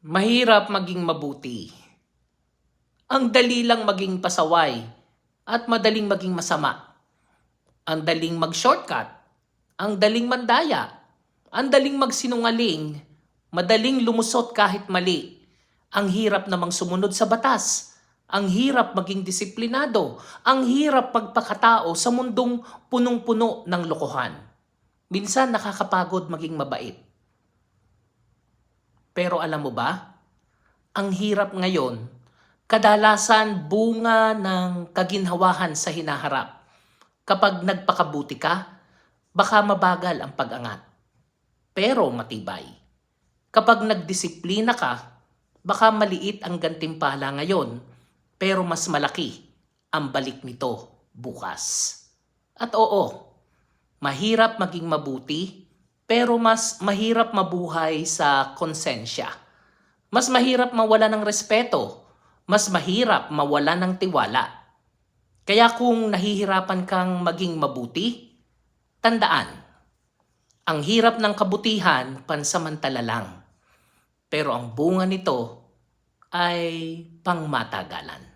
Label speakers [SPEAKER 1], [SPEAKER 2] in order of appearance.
[SPEAKER 1] Mahirap maging mabuti. Ang dali lang maging pasaway at madaling maging masama. Ang daling mag-shortcut, ang daling mandaya, ang daling magsinungaling, madaling lumusot kahit mali. Ang hirap namang sumunod sa batas. Ang hirap maging disiplinado. Ang hirap magpakatao sa mundong punong-puno ng lokohan. Minsan nakakapagod maging mabait. Pero alam mo ba? Ang hirap ngayon, kadalasan bunga ng kaginhawahan sa hinaharap. Kapag nagpakabuti ka, baka mabagal ang pag-angat. Pero matibay. Kapag nagdisiplina ka, baka maliit ang gantimpala ngayon, pero mas malaki ang balik nito bukas. At oo, mahirap maging mabuti, pero mas mahirap mabuhay sa konsensya. Mas mahirap mawala ng respeto. Mas mahirap mawala ng tiwala. Kaya kung nahihirapan kang maging mabuti, tandaan, ang hirap ng kabutihan pansamantala lang. Pero ang bunga nito ay pangmatagalan.